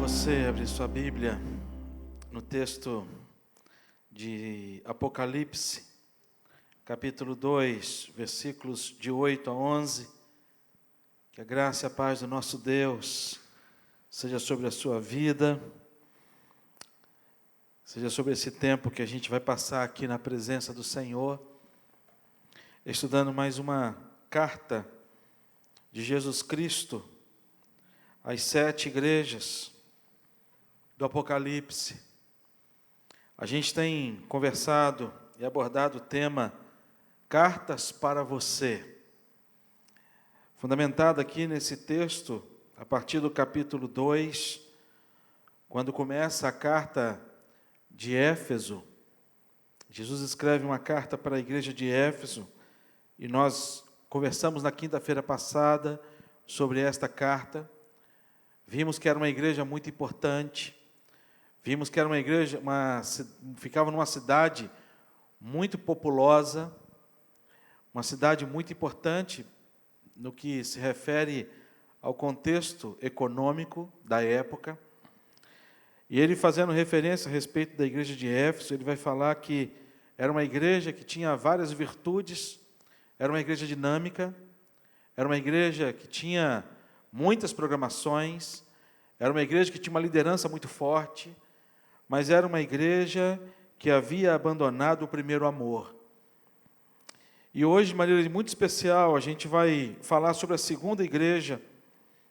você abrir sua Bíblia no texto de Apocalipse, capítulo 2, versículos de 8 a 11, que a graça e a paz do nosso Deus seja sobre a sua vida, seja sobre esse tempo que a gente vai passar aqui na presença do Senhor, estudando mais uma carta de Jesus Cristo às 7 igrejas do Apocalipse. A gente tem conversado e abordado o tema Cartas para você, fundamentado aqui nesse texto, a partir do capítulo 2, quando começa a carta de Éfeso. Jesus escreve uma carta para a igreja de Éfeso, e nós conversamos na quinta-feira passada sobre esta carta. Vimos que era uma igreja muito importante. Vimos que era uma igreja, ficava numa cidade muito populosa, uma cidade muito importante no que se refere ao contexto econômico da época. E ele, fazendo referência a respeito da igreja de Éfeso, ele vai falar que era uma igreja que tinha várias virtudes, era uma igreja dinâmica, era uma igreja que tinha muitas programações, era uma igreja que tinha uma liderança muito forte, mas era uma igreja que havia abandonado o primeiro amor. E hoje, de maneira muito especial, a gente vai falar sobre a segunda igreja,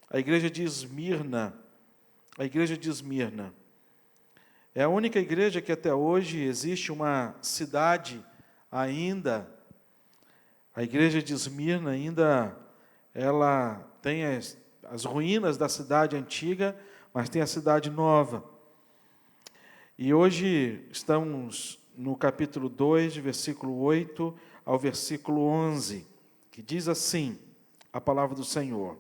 a igreja de Esmirna. A igreja de Esmirna é a única igreja que até hoje existe uma cidade ainda. A igreja de Esmirna ainda, ela tem as ruínas da cidade antiga, mas tem a cidade nova. E hoje estamos no capítulo 2, de versículo 8 ao versículo 11, que diz assim, a palavra do Senhor.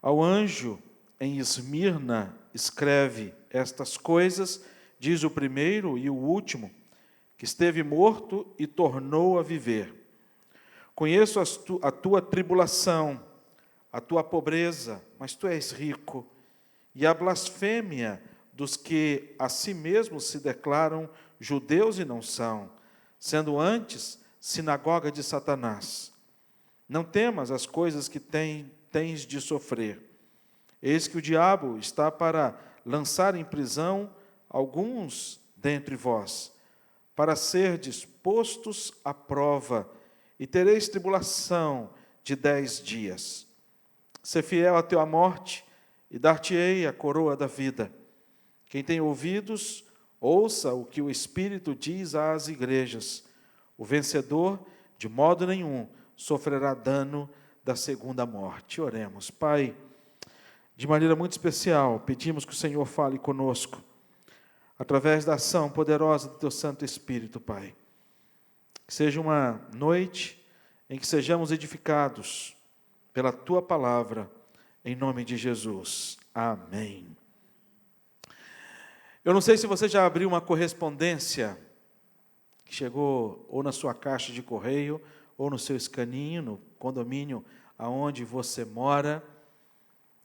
Ao anjo em Esmirna escreve estas coisas, diz o primeiro e o último, que esteve morto e tornou a viver. Conheço a tua tribulação, a tua pobreza, mas tu és rico, e a blasfêmia dos que a si mesmos se declaram judeus e não são, sendo antes sinagoga de Satanás. Não temas as coisas que tens de sofrer. Eis que o diabo está para lançar em prisão alguns dentre vós, para serdes postos à prova, e tereis tribulação de 10 dias. Sê fiel até a morte, e dar-te-ei a coroa da vida. Quem tem ouvidos, ouça o que o Espírito diz às igrejas. O vencedor, de modo nenhum, sofrerá dano da segunda morte. Oremos. Pai, de maneira muito especial, pedimos que o Senhor fale conosco, através da ação poderosa do Teu Santo Espírito, Pai. Que seja uma noite em que sejamos edificados pela Tua palavra, em nome de Jesus. Amém. Eu não sei se você já abriu uma correspondência que chegou ou na sua caixa de correio, ou no seu escaninho, no condomínio aonde você mora,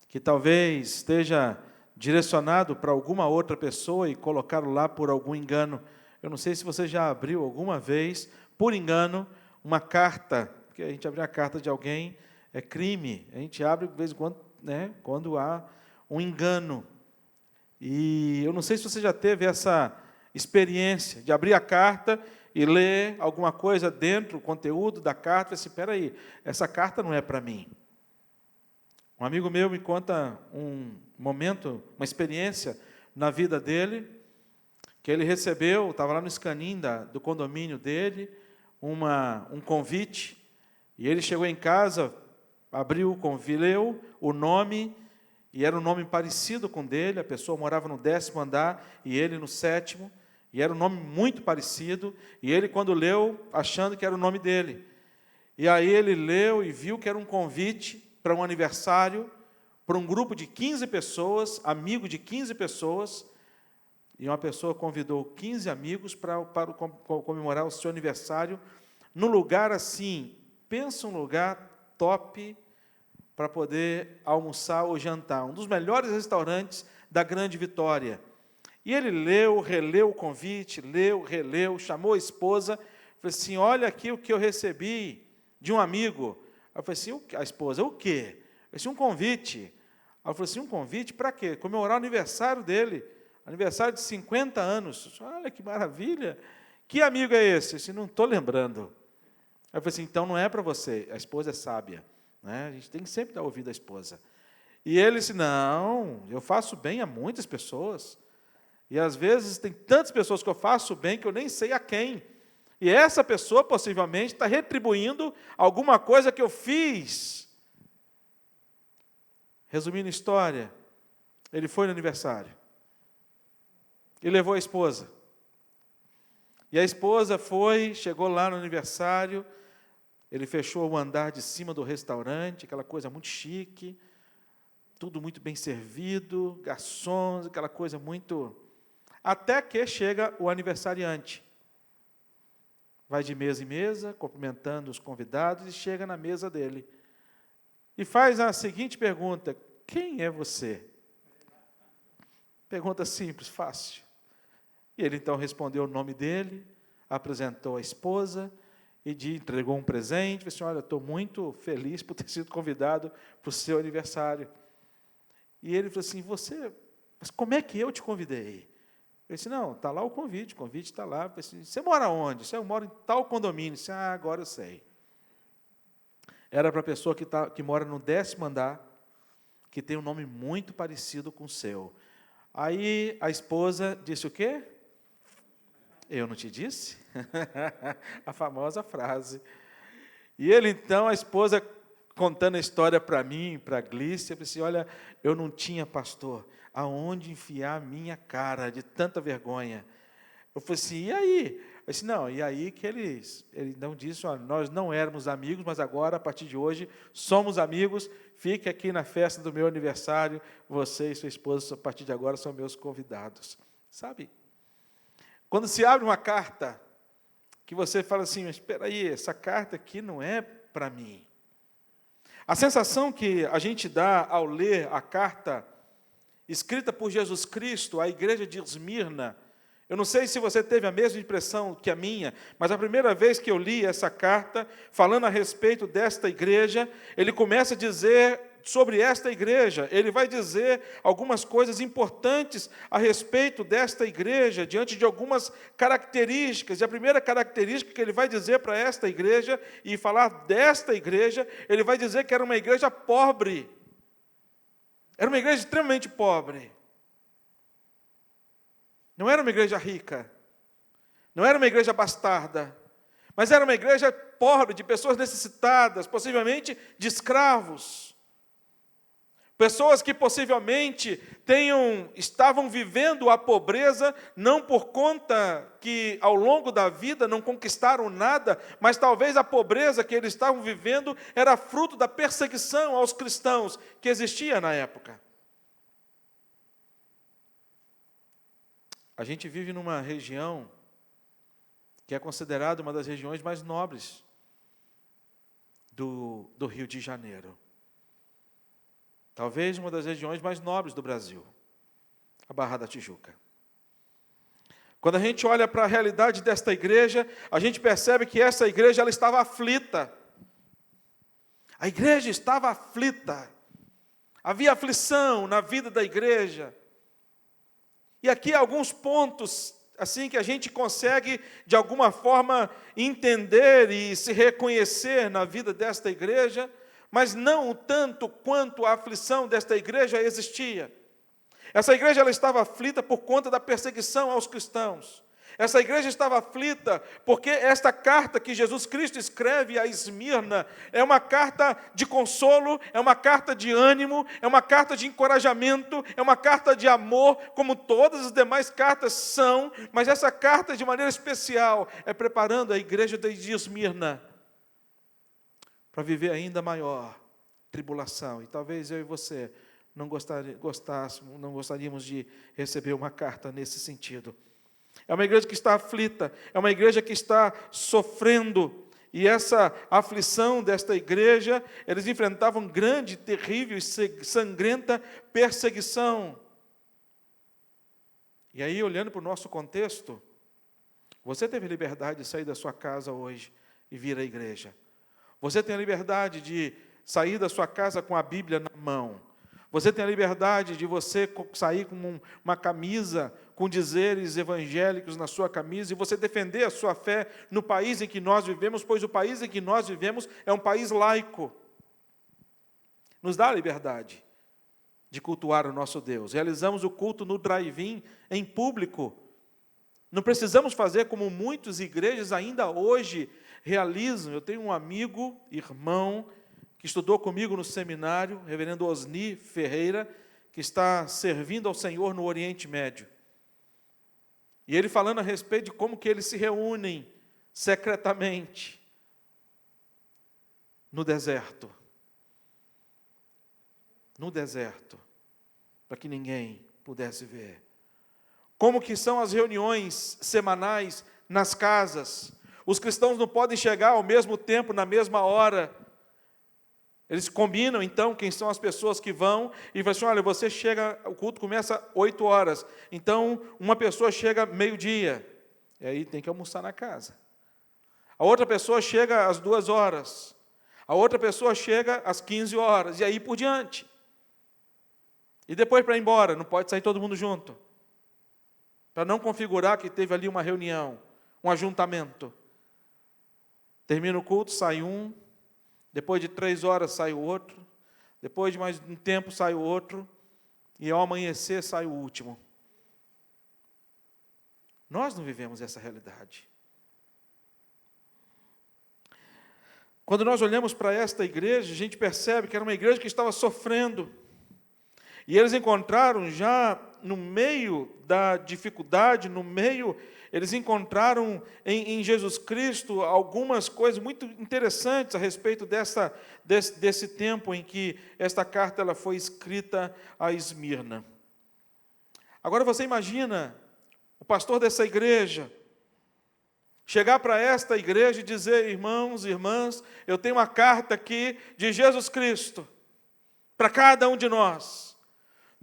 que talvez esteja direcionado para alguma outra pessoa e colocaram lá por algum engano. Eu não sei se você já abriu alguma vez, por engano, uma carta, porque a gente abrir a carta de alguém é crime, a gente abre de vez em quando, né, quando há um engano. E eu não sei se você já teve essa experiência de abrir a carta e ler alguma coisa dentro, o conteúdo da carta, e assim, espera aí, essa carta não é para mim. Um amigo meu me conta um momento, uma experiência na vida dele, que ele recebeu, estava lá no escaninho do condomínio dele, um convite, e ele chegou em casa, abriu o convite, leu o nome, e era um nome parecido com o dele, a pessoa morava no 10º andar, e ele no 7º, e era um nome muito parecido, e ele, quando leu, achando que era o nome dele. E aí ele leu e viu que era um convite para um aniversário, para um grupo de 15 pessoas, amigo de 15 pessoas, e uma pessoa convidou 15 amigos para comemorar o seu aniversário, num lugar assim, pensa um lugar top, para poder almoçar ou jantar. Um dos melhores restaurantes da grande vitória. E ele releu o convite, releu, chamou a esposa, falou assim, olha aqui o que eu recebi de um amigo. Eu falei assim, a esposa, o quê? Eu disse, um convite. Ela falou assim, um convite para quê? Comemorar o aniversário dele, aniversário de 50 anos. Eu disse, olha que maravilha. Que amigo é esse? Eu disse, não estou lembrando. Eu falei assim, então não é para você, a esposa é sábia. Né? A gente tem que sempre dar ouvido à esposa. E ele disse, não, eu faço bem a muitas pessoas. E às vezes tem tantas pessoas que eu faço bem que eu nem sei a quem. E essa pessoa possivelmente está retribuindo alguma coisa que eu fiz. Resumindo a história, ele foi no aniversário e levou a esposa. E a esposa chegou lá no aniversário, ele fechou o andar de cima do restaurante, aquela coisa muito chique, tudo muito bem servido, garçons, aquela coisa muito... Até que chega o aniversariante. Vai de mesa em mesa, cumprimentando os convidados, e chega na mesa dele. E faz a seguinte pergunta, quem é você? Pergunta simples, fácil. E ele então respondeu o nome dele, apresentou a esposa, e entregou um presente, disse, olha, estou muito feliz por ter sido convidado para o seu aniversário. E ele falou assim, mas como é que eu te convidei? Eu disse, não, está lá o convite está lá. Eu disse, você mora onde? Eu moro em tal condomínio. Eu disse, agora eu sei. Era para a pessoa que mora no 10º andar, que tem um nome muito parecido com o seu. Aí a esposa disse o quê? Eu não te disse? A famosa frase. E ele então, a esposa contando a história para mim, para a Glícia, eu disse, olha, eu não tinha, pastor, aonde enfiar a minha cara de tanta vergonha. Eu falei assim, e aí? Eu disse, não, e aí que ele não disse, olha, nós não éramos amigos, mas agora, a partir de hoje, somos amigos, fique aqui na festa do meu aniversário, você e sua esposa, a partir de agora, são meus convidados. Sabe? Quando se abre uma carta, que você fala assim, mas espera aí, essa carta aqui não é para mim. A sensação que a gente dá ao ler a carta escrita por Jesus Cristo à igreja de Esmirna, eu não sei se você teve a mesma impressão que a minha, mas a primeira vez que eu li essa carta, falando a respeito desta igreja, ele começa a dizer sobre esta igreja, ele vai dizer algumas coisas importantes a respeito desta igreja, diante de algumas características, e a primeira característica que ele vai dizer para esta igreja, e falar desta igreja, ele vai dizer que era uma igreja pobre, era uma igreja extremamente pobre, não era uma igreja rica, não era uma igreja bastarda, mas era uma igreja pobre, de pessoas necessitadas, possivelmente de escravos, pessoas que possivelmente estavam vivendo a pobreza, não por conta que ao longo da vida não conquistaram nada, mas talvez a pobreza que eles estavam vivendo era fruto da perseguição aos cristãos que existia na época. A gente vive numa região que é considerada uma das regiões mais nobres do Rio de Janeiro. Talvez uma das regiões mais nobres do Brasil, a Barra da Tijuca. Quando a gente olha para a realidade desta igreja, a gente percebe que essa igreja ela estava aflita. A igreja estava aflita. Havia aflição na vida da igreja. E aqui alguns pontos assim que a gente consegue, de alguma forma, entender e se reconhecer na vida desta igreja, mas não tanto quanto a aflição desta igreja existia. Essa igreja ela estava aflita por conta da perseguição aos cristãos. Essa igreja estava aflita porque esta carta que Jesus Cristo escreve a Esmirna é uma carta de consolo, é uma carta de ânimo, é uma carta de encorajamento, é uma carta de amor, como todas as demais cartas são, mas essa carta, de maneira especial, é preparando a igreja de Esmirna para viver ainda maior tribulação. E talvez eu e você não gostaríamos de receber uma carta nesse sentido. É uma igreja que está aflita, é uma igreja que está sofrendo, e essa aflição desta igreja, eles enfrentavam grande, terrível e sangrenta perseguição. E aí, olhando para o nosso contexto, você teve liberdade de sair da sua casa hoje e vir à igreja. Você tem a liberdade de sair da sua casa com a Bíblia na mão. Você tem a liberdade de você sair com uma camisa com dizeres evangélicos na sua camisa e você defender a sua fé no país em que nós vivemos, pois o país em que nós vivemos é um país laico. Nos dá a liberdade de cultuar o nosso Deus. Realizamos o culto no drive-in em público. Não precisamos fazer como muitas igrejas ainda hoje realizam. Eu tenho um amigo, irmão, que estudou comigo no seminário, reverendo Osni Ferreira, que está servindo ao Senhor no Oriente Médio. E ele falando a respeito de como que eles se reúnem secretamente no deserto. No deserto, para que ninguém pudesse ver. Como que são as reuniões semanais nas casas. Os cristãos não podem chegar ao mesmo tempo, na mesma hora. Eles combinam, então, quem são as pessoas que vão, e falam assim, olha, você chega, o culto começa 8 horas, então, uma pessoa chega meio-dia, e aí tem que almoçar na casa. A outra pessoa chega às 2 horas, a outra pessoa chega às 15 horas, e aí por diante. E depois para ir embora, não pode sair todo mundo junto, para não configurar que teve ali uma reunião, um ajuntamento. Termina o culto, sai um, depois de 3 horas sai o outro, depois de mais um tempo sai o outro, e ao amanhecer sai o último. Nós não vivemos essa realidade. Quando nós olhamos para esta igreja, a gente percebe que era uma igreja que estava sofrendo, e eles encontraram já no meio da dificuldade, eles encontraram em Jesus Cristo algumas coisas muito interessantes a respeito desse tempo em que esta carta ela foi escrita a Esmirna. Agora você imagina o pastor dessa igreja chegar para esta igreja e dizer, irmãos e irmãs, eu tenho uma carta aqui de Jesus Cristo para cada um de nós.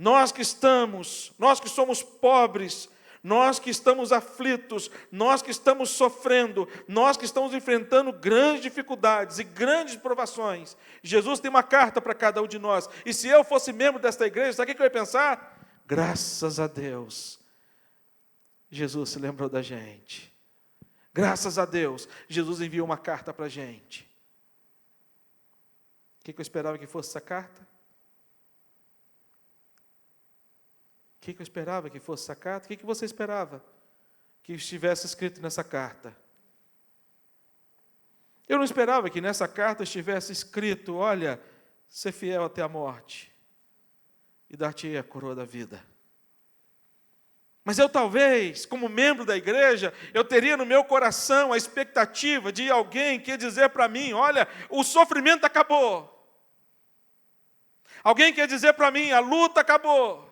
Nós que somos pobres, nós que estamos aflitos, nós que estamos sofrendo, nós que estamos enfrentando grandes dificuldades e grandes provações. Jesus tem uma carta para cada um de nós. E se eu fosse membro desta igreja, sabe o que eu ia pensar? Graças a Deus, Jesus se lembrou da gente. Graças a Deus, Jesus enviou uma carta para a gente. O que eu esperava que fosse essa carta? O que eu esperava que fosse essa carta? O que você esperava que estivesse escrito nessa carta? Eu não esperava que nessa carta estivesse escrito, olha, ser fiel até a morte e dar-te a coroa da vida. Mas eu talvez, como membro da igreja, eu teria no meu coração a expectativa de alguém que ia dizer para mim, olha, o sofrimento acabou. Alguém quer dizer para mim, a luta acabou.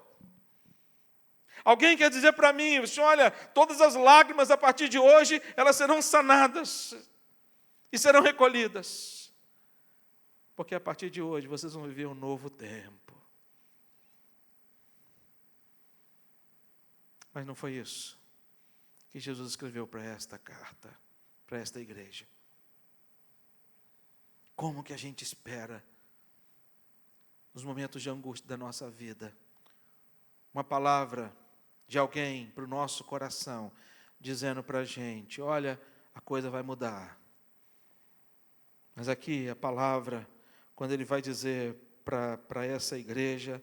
Alguém quer dizer para mim, olha, todas as lágrimas a partir de hoje, elas serão sanadas e serão recolhidas. Porque a partir de hoje vocês vão viver um novo tempo. Mas não foi isso que Jesus escreveu para esta carta, para esta igreja. Como que a gente espera, nos momentos de angústia da nossa vida, uma palavra de alguém para o nosso coração, dizendo para a gente, olha, a coisa vai mudar. Mas aqui a palavra, quando ele vai dizer para essa igreja,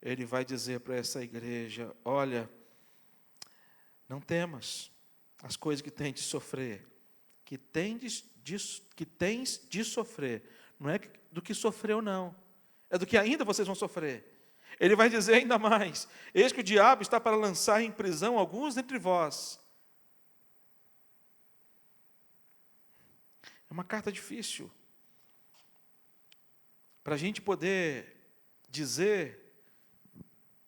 ele vai dizer para essa igreja, olha, não temas as coisas que tens de sofrer, que tens de sofrer, não é do que sofreu não, é do que ainda vocês vão sofrer. Ele vai dizer ainda mais, eis que o diabo está para lançar em prisão alguns dentre vós. É uma carta difícil, para a gente poder dizer,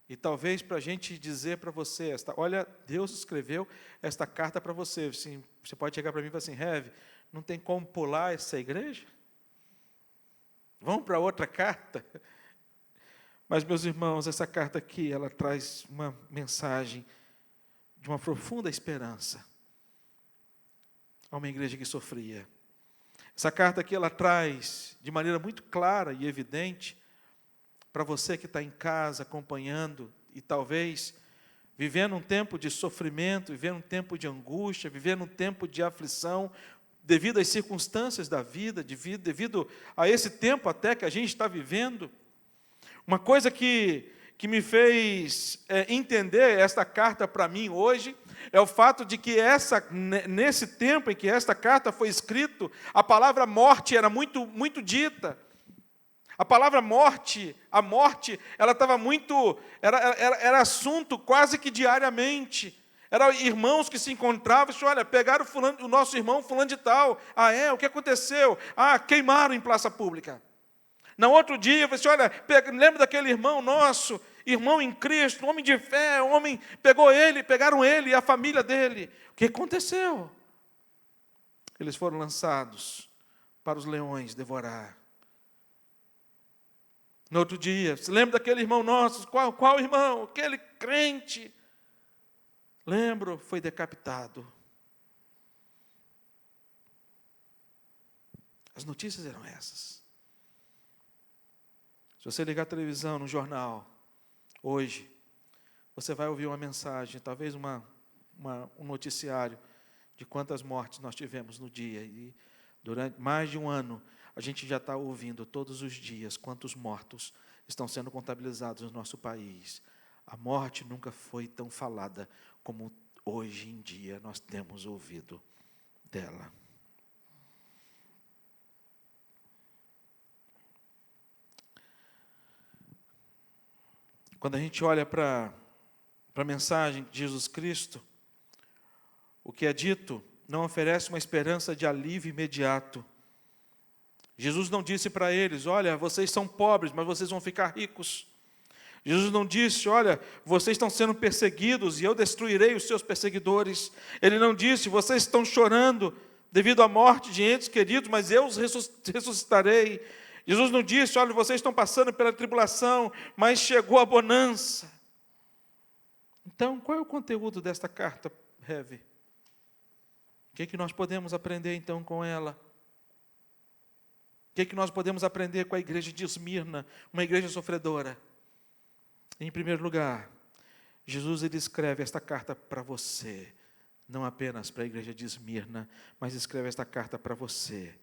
e talvez para a gente dizer para você, olha, Deus escreveu esta carta para você. Assim, você pode chegar para mim e falar assim, Rev, não tem como pular essa igreja? Vamos para outra carta? Mas, meus irmãos, essa carta aqui, ela traz uma mensagem de uma profunda esperança a uma igreja que sofria. Essa carta aqui, ela traz de maneira muito clara e evidente para você que está em casa acompanhando e talvez vivendo um tempo de sofrimento, vivendo um tempo de angústia, vivendo um tempo de aflição, devido às circunstâncias da vida, devido a esse tempo até que a gente está vivendo. Uma coisa que me fez entender esta carta para mim hoje, é o fato de que nesse tempo em que esta carta foi escrita, a palavra morte era muito, muito dita. A palavra morte, a morte, ela estava muito, era assunto quase que diariamente. Eram irmãos que se encontravam e disseram, olha, pegaram o nosso irmão fulano de tal. Ah, o que aconteceu? Ah, queimaram em praça pública. No outro dia, eu falei assim, olha, lembra daquele irmão nosso, irmão em Cristo, homem de fé, pegaram ele e a família dele. O que aconteceu? Eles foram lançados para os leões devorar. No outro dia, se lembra daquele irmão nosso? Qual irmão? Aquele crente. Lembro, foi decapitado. As notícias eram essas. Se você ligar a televisão, no jornal, hoje, você vai ouvir uma mensagem, talvez um noticiário de quantas mortes nós tivemos no dia. E durante mais de um ano, a gente já está ouvindo todos os dias quantos mortos estão sendo contabilizados no nosso país. A morte nunca foi tão falada como hoje em dia nós temos ouvido dela. Quando a gente olha para a mensagem de Jesus Cristo, o que é dito não oferece uma esperança de alívio imediato. Jesus não disse para eles, olha, vocês são pobres, mas vocês vão ficar ricos. Jesus não disse, olha, vocês estão sendo perseguidos e eu destruirei os seus perseguidores. Ele não disse, vocês estão chorando devido à morte de entes queridos, mas eu os ressuscitarei. Jesus não disse, olha, vocês estão passando pela tribulação, mas chegou a bonança. Então, qual é o conteúdo desta carta, Heve? O que nós podemos aprender, então, com ela? O que nós podemos aprender com a igreja de Esmirna, uma igreja sofredora? Em primeiro lugar, Jesus ele escreve esta carta para você, não apenas para a igreja de Esmirna, mas escreve esta carta para você,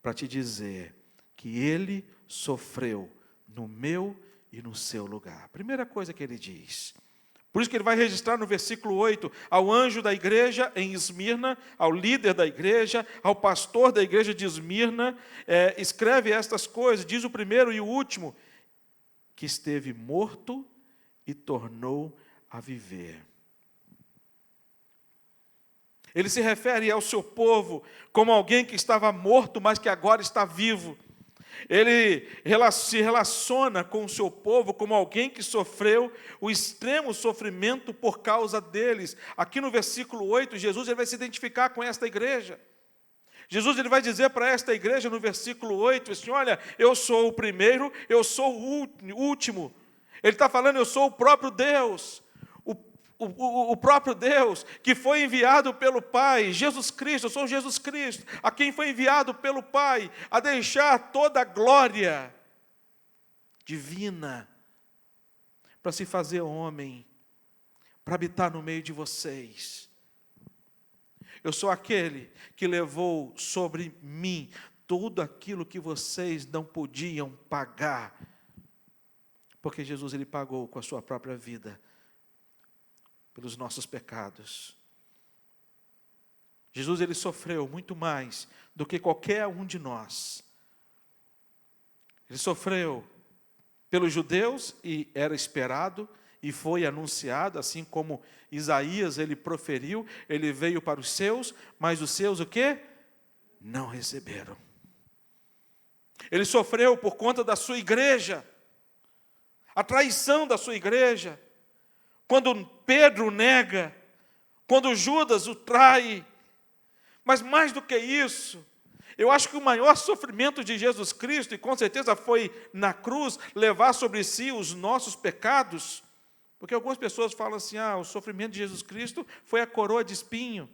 para te dizer que ele sofreu no meu e no seu lugar. Primeira coisa que ele diz. Por isso que ele vai registrar no versículo 8, ao anjo da igreja em Esmirna, ao líder da igreja, ao pastor da igreja de Esmirna, escreve estas coisas, diz o primeiro e o último, que esteve morto e tornou a viver. Ele se refere ao seu povo como alguém que estava morto, mas que agora está vivo. Ele se relaciona com o seu povo como alguém que sofreu o extremo sofrimento por causa deles. Aqui no versículo 8, Jesus ele vai se identificar com esta igreja. Jesus ele vai dizer para esta igreja no versículo 8, assim, olha, eu sou o primeiro, eu sou o último. Ele está falando, eu sou o próprio Deus. O próprio Deus que foi enviado pelo Pai, Jesus Cristo, eu sou Jesus Cristo, a quem foi enviado pelo Pai a deixar toda a glória divina para se fazer homem, para habitar no meio de vocês. Eu sou aquele que levou sobre mim tudo aquilo que vocês não podiam pagar, porque Jesus ele pagou com a sua própria vida pelos nossos pecados. Jesus ele sofreu muito mais do que qualquer um de nós. Ele sofreu pelos judeus e era esperado e foi anunciado, assim como Isaías ele proferiu, ele veio para os seus, mas os seus o quê? Não receberam. Ele sofreu por conta da sua igreja, a traição da sua igreja. Quando Pedro nega, quando Judas o trai. Mas mais do que isso, eu acho que o maior sofrimento de Jesus Cristo, e com certeza foi na cruz, levar sobre si os nossos pecados, Porque algumas pessoas falam assim, o sofrimento de Jesus Cristo foi a coroa de espinho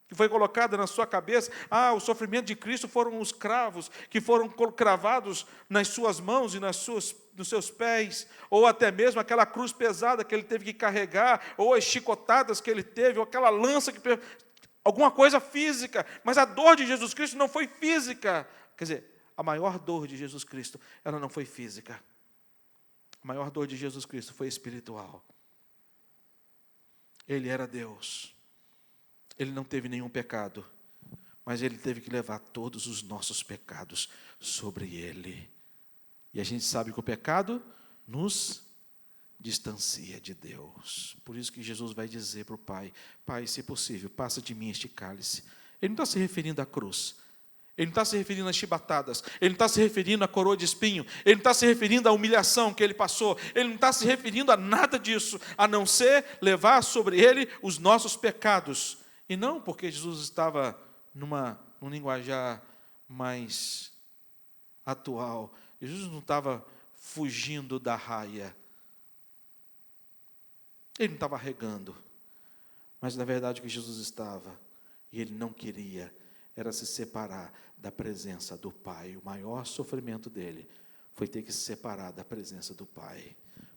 que foi colocada na sua cabeça. O sofrimento de Cristo foram os cravos que foram cravados nas suas mãos e nos seus pés, ou até mesmo aquela cruz pesada que ele teve que carregar, ou as chicotadas que ele teve, ou aquela lança alguma coisa física. Mas a dor de Jesus Cristo não foi física. Quer dizer, a maior dor de Jesus Cristo, ela não foi física. A maior dor de Jesus Cristo foi espiritual. Ele era Deus. Ele não teve nenhum pecado, mas ele teve que levar todos os nossos pecados sobre ele. E a gente sabe que o pecado nos distancia de Deus. Por isso que Jesus vai dizer para o Pai, Pai, se possível, passa de mim este cálice. Ele não está se referindo à cruz. Ele não está se referindo às chibatadas. Ele não está se referindo à coroa de espinho. Ele não está se referindo à humilhação que ele passou. Ele não está se referindo a nada disso, a não ser levar sobre ele os nossos pecados. E não porque Jesus estava num linguajar mais atual. Jesus não estava fugindo da raia. Ele não estava regando. Mas na verdade o que Jesus estava, e ele não queria, era se separar da presença do Pai. O maior sofrimento dele foi ter que se separar da presença do Pai.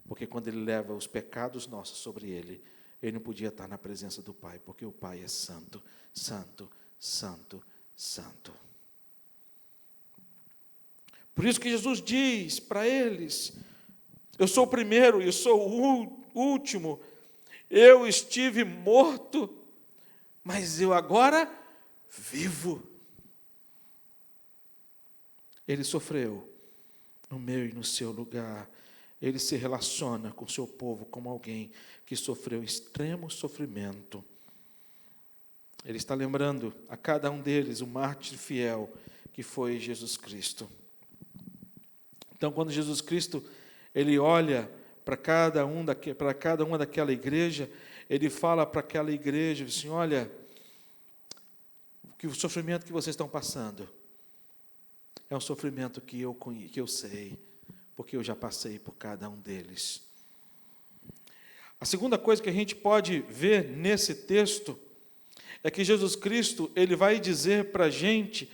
Porque quando ele leva os pecados nossos sobre ele, ele não podia estar na presença do Pai, porque o Pai é santo, santo, santo, santo. Por isso que Jesus diz para eles, eu sou o primeiro e eu sou o último, eu estive morto, mas eu agora vivo. Ele sofreu no meu e no seu lugar. Ele se relaciona com o seu povo como alguém que sofreu extremo sofrimento. Ele está lembrando a cada um deles o mártir fiel que foi Jesus Cristo. Então, quando Jesus Cristo ele olha para cada uma daquela igreja, ele fala para aquela igreja assim, olha, que o sofrimento que vocês estão passando é um sofrimento que eu sei, porque eu já passei por cada um deles. A segunda coisa que a gente pode ver nesse texto é que Jesus Cristo, ele vai dizer para a gente,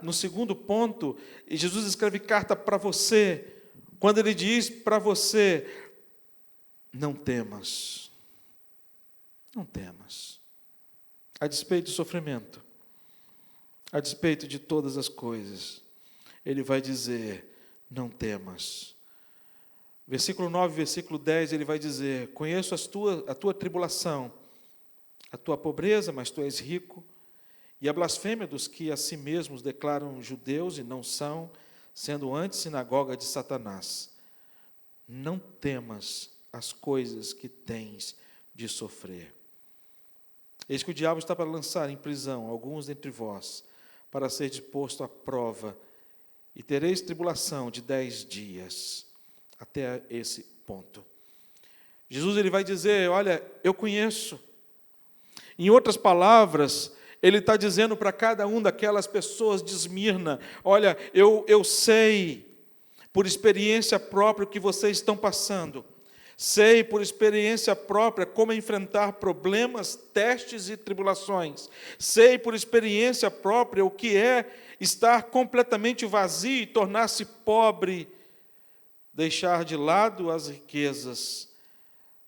no segundo ponto, e Jesus escreve carta para você, quando ele diz para você, não temas, não temas, a despeito do sofrimento, a despeito de todas as coisas, ele vai dizer, não temas. Versículo 9, versículo 10, ele vai dizer, conheço a tua tribulação, a tua pobreza, mas tu és rico, e a blasfêmia dos que a si mesmos declaram judeus e não são, sendo antes sinagoga de Satanás. Não temas as coisas que tens de sofrer. Eis que o diabo está para lançar em prisão alguns dentre vós, para ser disposto à prova, e tereis tribulação de 10 dias, até esse ponto. Jesus ele vai dizer, olha, eu conheço. Em outras palavras, ele está dizendo para cada um daquelas pessoas de Esmirna, olha, eu sei, por experiência própria, o que vocês estão passando. Sei, por experiência própria, como enfrentar problemas, testes e tribulações. Sei, por experiência própria, o que é estar completamente vazio e tornar-se pobre, deixar de lado as riquezas.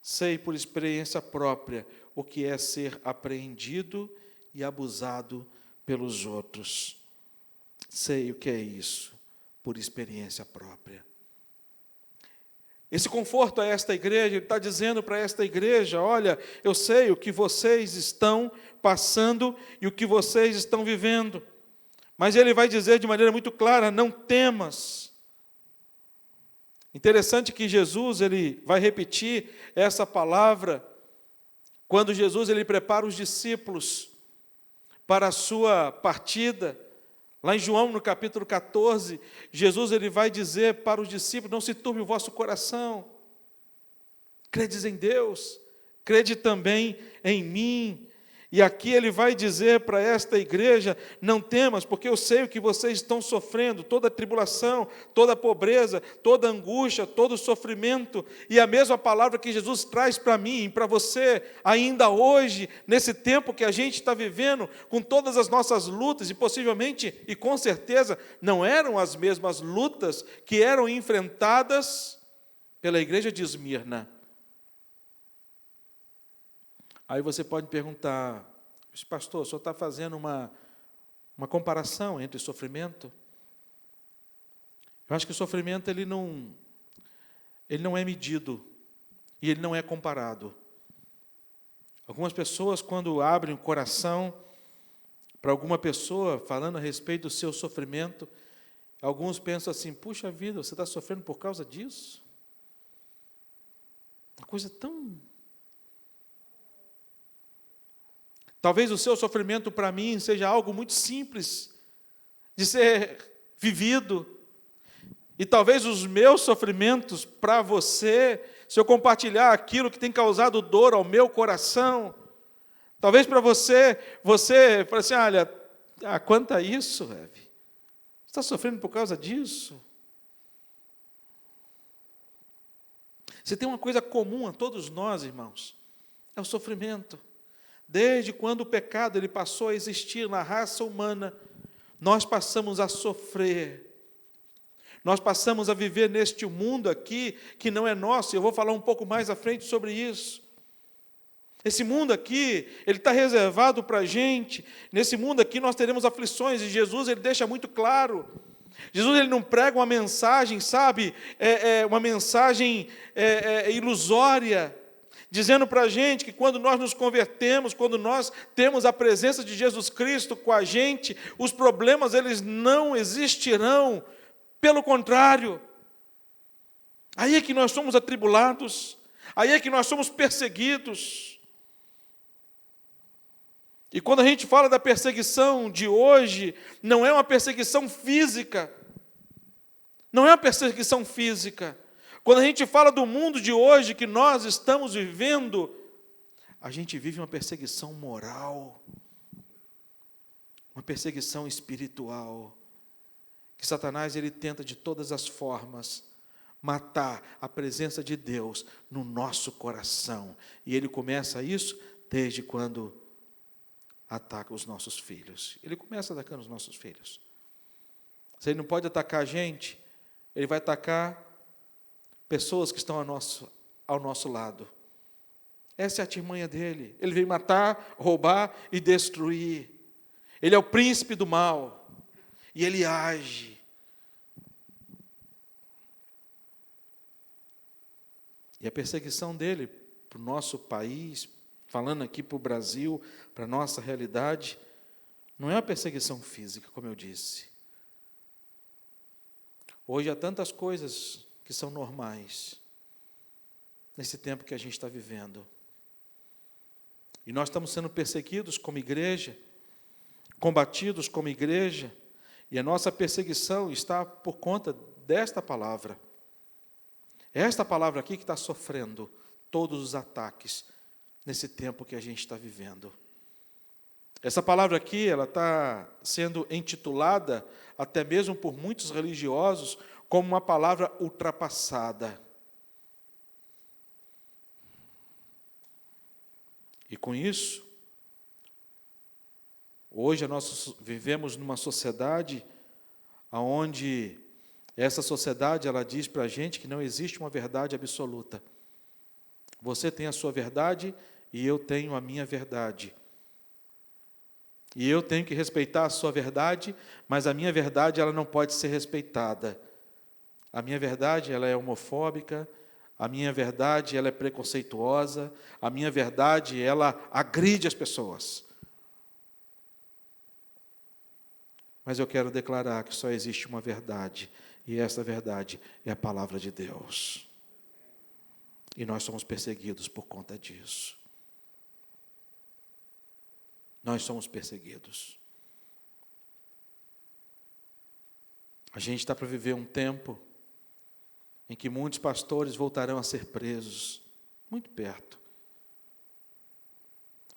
Sei, por experiência própria, o que é ser apreendido e abusado pelos outros. Sei o que é isso, por experiência própria. Esse conforto a esta igreja, ele está dizendo para esta igreja, olha, eu sei o que vocês estão passando e o que vocês estão vivendo. Mas ele vai dizer de maneira muito clara, não temas. Interessante que Jesus, ele vai repetir essa palavra, quando Jesus, ele prepara os discípulos para a sua partida. Lá em João, no capítulo 14, Jesus ele vai dizer para os discípulos, não se turbe o vosso coração, credes em Deus, crede também em mim. E aqui ele vai dizer para esta igreja: não temas, porque eu sei o que vocês estão sofrendo, toda tribulação, toda pobreza, toda angústia, todo sofrimento. E a mesma palavra que Jesus traz para mim e para você, ainda hoje, nesse tempo que a gente está vivendo, com todas as nossas lutas, e possivelmente, e com certeza, não eram as mesmas lutas que eram enfrentadas pela igreja de Esmirna. Aí você pode perguntar: pastor, o senhor está fazendo uma comparação entre sofrimento? Eu acho que o sofrimento ele não é medido e ele não é comparado. Algumas pessoas, quando abrem o coração para alguma pessoa falando a respeito do seu sofrimento, alguns pensam assim: puxa vida, você está sofrendo por causa disso? Uma coisa tão... Talvez o seu sofrimento para mim seja algo muito simples de ser vivido. E talvez os meus sofrimentos para você, se eu compartilhar aquilo que tem causado dor ao meu coração, talvez para você fale assim: olha, quanto a isso, Eve, você está sofrendo por causa disso? Se tem uma coisa comum a todos nós, irmãos, é o sofrimento. Desde quando o pecado ele passou a existir na raça humana, nós passamos a sofrer. Nós passamos a viver neste mundo aqui, que não é nosso, e eu vou falar um pouco mais à frente sobre isso. Esse mundo aqui, ele está reservado para a gente. Nesse mundo aqui nós teremos aflições, e Jesus ele deixa muito claro. Jesus ele não prega uma mensagem, sabe, uma mensagem ilusória, dizendo para a gente que quando nós nos convertemos, quando nós temos a presença de Jesus Cristo com a gente, os problemas eles não existirão. Pelo contrário, aí é que nós somos atribulados, aí é que nós somos perseguidos. E quando a gente fala da perseguição de hoje, não é uma perseguição física, não é uma perseguição física. Quando a gente fala do mundo de hoje que nós estamos vivendo, a gente vive uma perseguição moral, uma perseguição espiritual, que Satanás ele tenta de todas as formas matar a presença de Deus no nosso coração. E ele começa isso desde quando ataca os nossos filhos. Ele começa atacando os nossos filhos. Se ele não pode atacar a gente, ele vai atacar pessoas que estão ao nosso lado. Essa é a artimanha dele. Ele veio matar, roubar e destruir. Ele é o príncipe do mal. E ele age. E a perseguição dele para o nosso país, falando aqui para o Brasil, para a nossa realidade, não é uma perseguição física, como eu disse. Hoje há tantas coisas que são normais, nesse tempo que a gente está vivendo. E nós estamos sendo perseguidos como igreja, combatidos como igreja, e a nossa perseguição está por conta desta palavra. É esta palavra aqui que está sofrendo todos os ataques nesse tempo que a gente está vivendo. Essa palavra aqui, ela está sendo intitulada, até mesmo por muitos religiosos, como uma palavra ultrapassada. E com isso, hoje nós vivemos numa sociedade onde essa sociedade ela diz para a gente que não existe uma verdade absoluta. Você tem a sua verdade e eu tenho a minha verdade. E eu tenho que respeitar a sua verdade, mas a minha verdade ela não pode ser respeitada. A minha verdade ela é homofóbica, a minha verdade ela é preconceituosa, a minha verdade ela agride as pessoas. Mas eu quero declarar que só existe uma verdade, e essa verdade é a palavra de Deus. E nós somos perseguidos por conta disso. Nós somos perseguidos. A gente está para viver um tempo em que muitos pastores voltarão a ser presos, muito perto.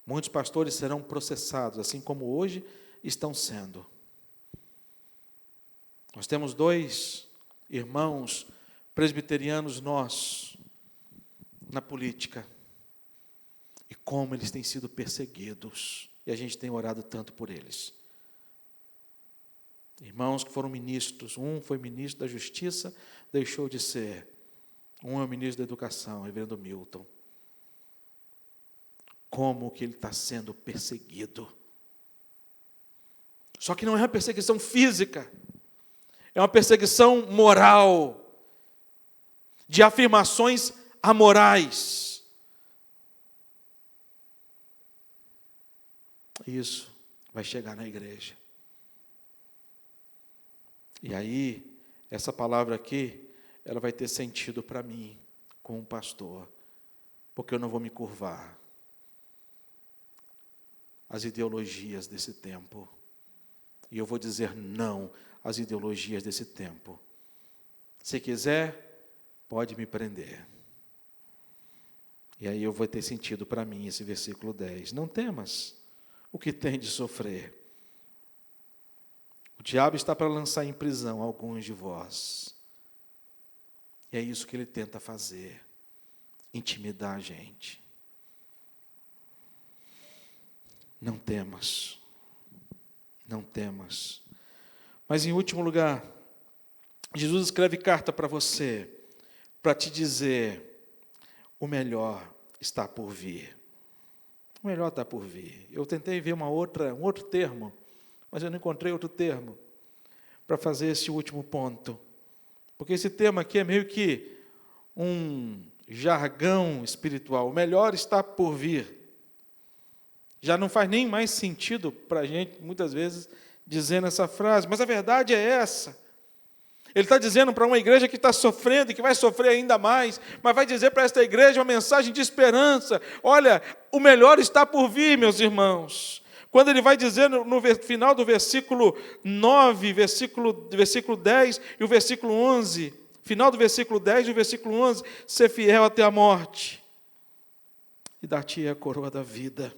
Muitos pastores serão processados, assim como hoje estão sendo. Nós temos 2 irmãos presbiterianos nossos na política. E como eles têm sido perseguidos. E a gente tem orado tanto por eles. Irmãos que foram ministros. Um foi ministro da Justiça, deixou de ser. Um é o ministro da Educação, reverendo Milton. Como que ele está sendo perseguido. Só que não é uma perseguição física. É uma perseguição moral. De afirmações amorais. Isso vai chegar na igreja. E aí, essa palavra aqui, ela vai ter sentido para mim, como pastor, porque eu não vou me curvar às ideologias desse tempo. E eu vou dizer não às ideologias desse tempo. Se quiser, pode me prender. E aí eu vou ter sentido para mim esse versículo 10. Não temas o que tem de sofrer. O diabo está para lançar em prisão alguns de vós. E é isso que ele tenta fazer. Intimidar a gente. Não temas. Não temas. Mas em último lugar, Jesus escreve carta para você, para te dizer, o melhor está por vir. O melhor está por vir. Eu tentei ver um outro termo, mas eu não encontrei outro termo para fazer esse último ponto. Porque esse termo aqui é meio que um jargão espiritual. O melhor está por vir. Já não faz nem mais sentido para a gente, muitas vezes, dizendo essa frase, mas a verdade é essa. Ele está dizendo para uma igreja que está sofrendo e que vai sofrer ainda mais, mas vai dizer para esta igreja uma mensagem de esperança. Olha, o melhor está por vir, meus irmãos. Quando ele vai dizer no final do versículo 9, versículo 10 e o versículo 11, final do versículo 10 e o versículo 11, ser fiel até a morte, e dar-te a coroa da vida.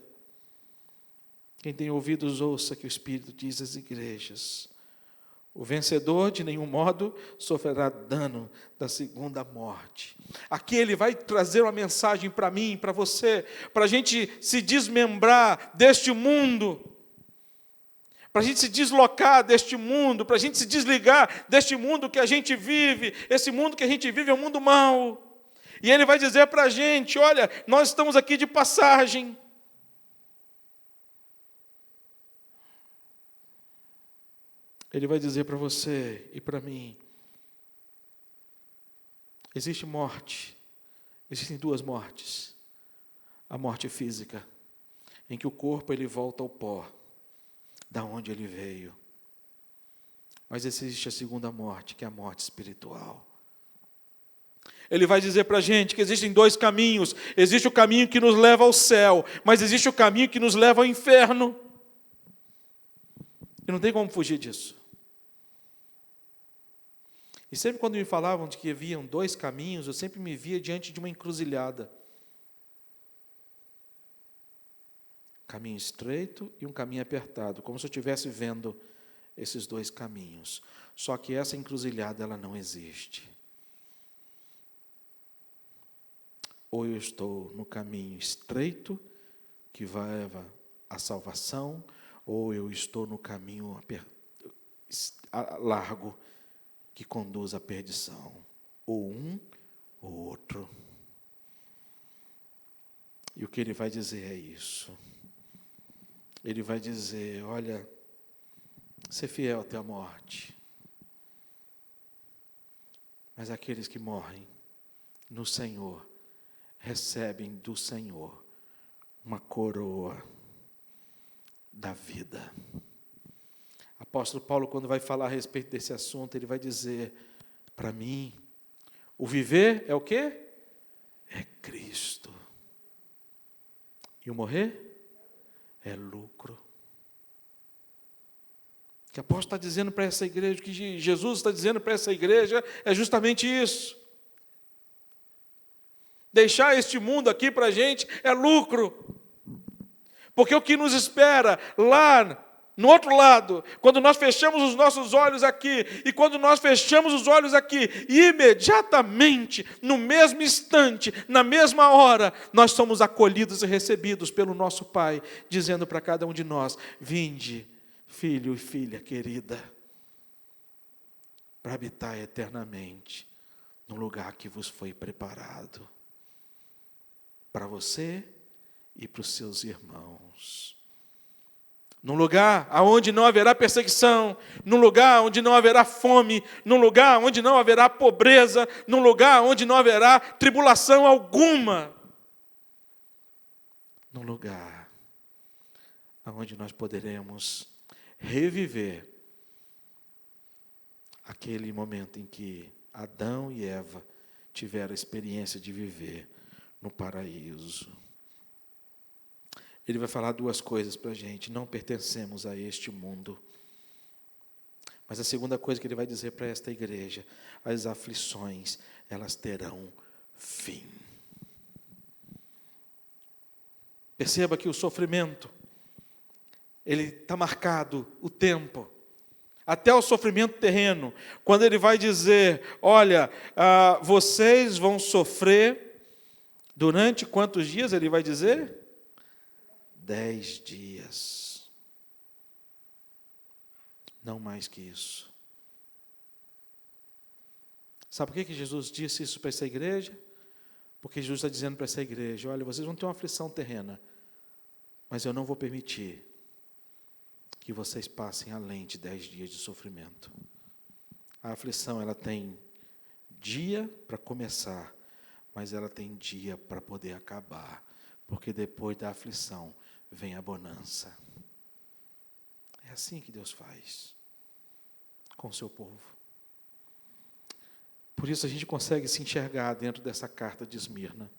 Quem tem ouvidos, ouça que o Espírito diz às igrejas. O vencedor, de nenhum modo, sofrerá dano da segunda morte. Aqui ele vai trazer uma mensagem para mim, para você, para a gente se desmembrar deste mundo, para a gente se deslocar deste mundo, para a gente se desligar deste mundo que a gente vive. Esse mundo que a gente vive é um mundo mau. E ele vai dizer para a gente, olha, nós estamos aqui de passagem. Ele vai dizer para você e para mim, existe morte, existem 2 mortes. A morte física, em que o corpo ele volta ao pó, da onde ele veio. Mas existe a segunda morte, que é a morte espiritual. Ele vai dizer para a gente que existem 2 caminhos. Existe o caminho que nos leva ao céu, mas existe o caminho que nos leva ao inferno. E não tem como fugir disso. E sempre quando me falavam de que haviam 2 caminhos, eu sempre me via diante de uma encruzilhada. Caminho estreito e um caminho apertado, como se eu estivesse vendo esses 2 caminhos. Só que essa encruzilhada, ela não existe. Ou eu estou no caminho estreito, que leva à salvação, ou eu estou no caminho largo, que conduz à perdição, ou um ou outro. E o que ele vai dizer é isso. Ele vai dizer, olha, ser fiel até a morte. Mas aqueles que morrem no Senhor, recebem do Senhor uma coroa da vida. Apóstolo Paulo, quando vai falar a respeito desse assunto, ele vai dizer, para mim, o viver é o quê? É Cristo. E o morrer é lucro. O que o apóstolo está dizendo para essa igreja, o que Jesus está dizendo para essa igreja, é justamente isso. Deixar este mundo aqui para a gente é lucro. Porque o que nos espera lá no outro lado, quando nós fechamos os nossos olhos aqui, e quando nós fechamos os olhos aqui, imediatamente, no mesmo instante, na mesma hora, nós somos acolhidos e recebidos pelo nosso Pai, dizendo para cada um de nós: vinde, filho e filha querida, para habitar eternamente no lugar que vos foi preparado, para você e para os seus irmãos. Num lugar onde não haverá perseguição, num lugar onde não haverá fome, num lugar onde não haverá pobreza, num lugar onde não haverá tribulação alguma. Num lugar onde nós poderemos reviver aquele momento em que Adão e Eva tiveram a experiência de viver no paraíso. Ele vai falar duas coisas para a gente: não pertencemos a este mundo. Mas a segunda coisa que ele vai dizer para esta igreja: as aflições, elas terão fim. Perceba que o sofrimento, ele está marcado, o tempo, até o sofrimento terreno, quando ele vai dizer: olha, vocês vão sofrer durante quantos dias? Ele vai dizer 10 dias. Não mais que isso. Sabe por que Jesus disse isso para essa igreja? Porque Jesus está dizendo para essa igreja: olha, vocês vão ter uma aflição terrena, mas eu não vou permitir que vocês passem além de 10 dias de sofrimento. A aflição, ela tem dia para começar, mas ela tem dia para poder acabar, porque depois da aflição vem a bonança. É assim que Deus faz com o seu povo. Por isso a gente consegue se enxergar dentro dessa carta de Esmirna.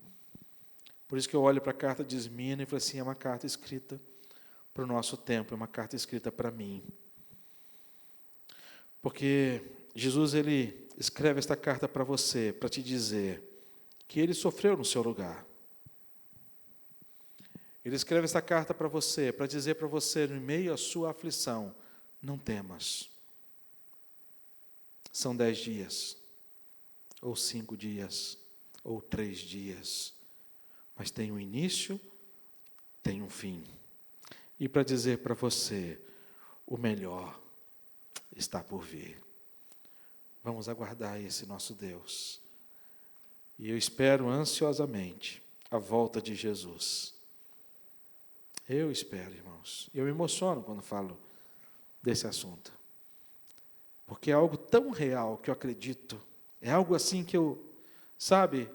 Por isso que eu olho para a carta de Esmirna e falo assim: é uma carta escrita para o nosso tempo, é uma carta escrita para mim. Porque Jesus, ele escreve esta carta para você, para te dizer que ele sofreu no seu lugar. Ele escreve essa carta para você, para dizer para você, no meio à sua aflição: não temas. São 10 dias, ou 5 dias, ou 3 dias, mas tem um início, tem um fim. E para dizer para você: o melhor está por vir. Vamos aguardar esse nosso Deus. E eu espero ansiosamente a volta de Jesus. Eu espero, irmãos. Eu me emociono quando falo desse assunto. Porque é algo tão real que eu acredito. É algo assim que eu, sabe,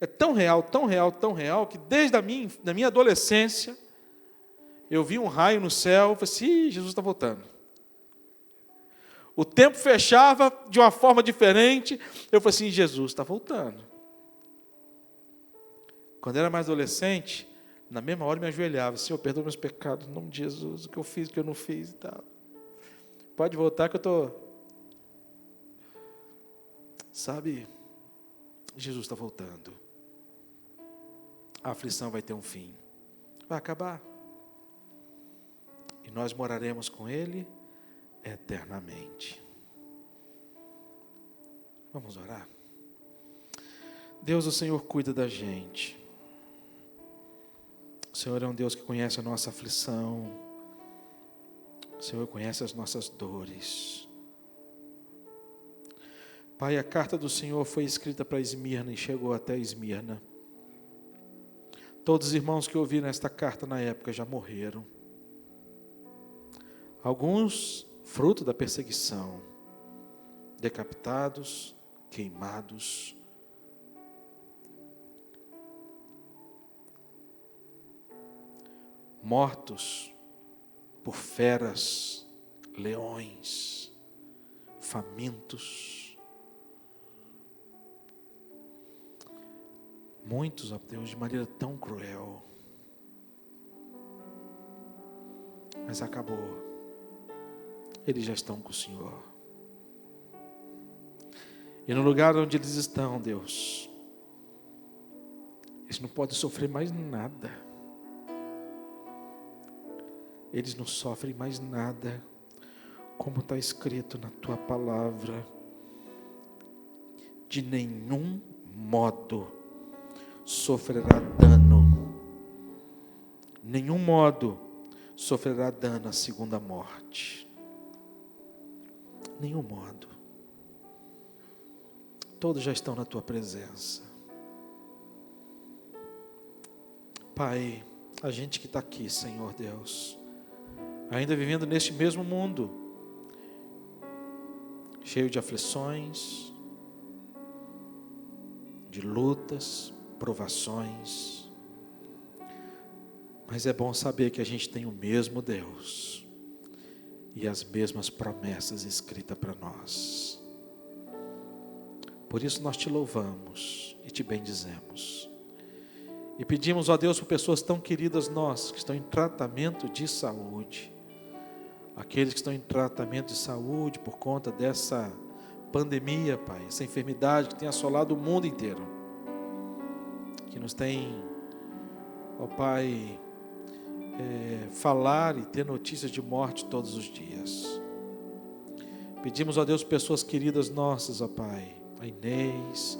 é tão real, tão real, tão real, que desde a minha adolescência, eu vi um raio no céu e falei assim: Jesus está voltando. O tempo fechava de uma forma diferente, eu falei assim: Jesus está voltando. Quando eu era mais adolescente, na mesma hora eu me ajoelhava: Senhor, perdoa meus pecados, em nome de Jesus, o que eu fiz, o que eu não fiz e tal. Pode voltar que eu estou... Sabe, Jesus está voltando. A aflição vai ter um fim. Vai acabar. E nós moraremos com Ele eternamente. Vamos orar? Deus, o Senhor cuida da gente. O Senhor é um Deus que conhece a nossa aflição. O Senhor conhece as nossas dores. Pai, a carta do Senhor foi escrita para Esmirna e chegou até Esmirna. Todos os irmãos que ouviram esta carta na época já morreram. Alguns, fruto da perseguição, decapitados, queimados. Mortos por feras, leões, famintos. Muitos, ó Deus, de maneira tão cruel. Mas acabou. Eles já estão com o Senhor. E no lugar onde eles estão, Deus, eles não podem sofrer mais nada. eles não sofrem mais nada, como está escrito na tua palavra. De nenhum modo sofrerá dano, nenhum modo sofrerá dano à segunda morte, nenhum modo. Todos já estão na tua presença. Pai, a gente que está aqui, Senhor Deus, ainda vivendo neste mesmo mundo, cheio de aflições, de lutas, provações, mas é bom saber que a gente tem o mesmo Deus e as mesmas promessas escritas para nós. Por isso nós te louvamos e te bendizemos. E pedimos, ó Deus, por pessoas tão queridas nossas, que estão em tratamento de saúde. Aqueles que estão em tratamento de saúde por conta dessa pandemia, Pai, essa enfermidade que tem assolado o mundo inteiro. Que nos tem, ó Pai, falar e ter notícias de morte todos os dias. Pedimos, ó Deus, pessoas queridas nossas, ó Pai, a Inês,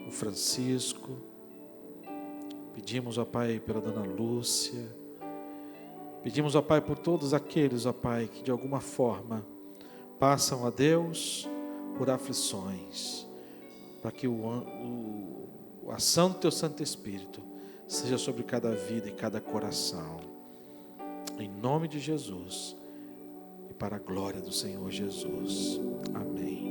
o Francisco. Pedimos, ó Pai, pela Dona Lúcia. Pedimos, ó Pai, por todos aqueles, ó Pai, que de alguma forma passam, ó Deus, por aflições, para que a ação do Teu Santo Espírito seja sobre cada vida e cada coração. Em nome de Jesus e para a glória do Senhor Jesus. Amém.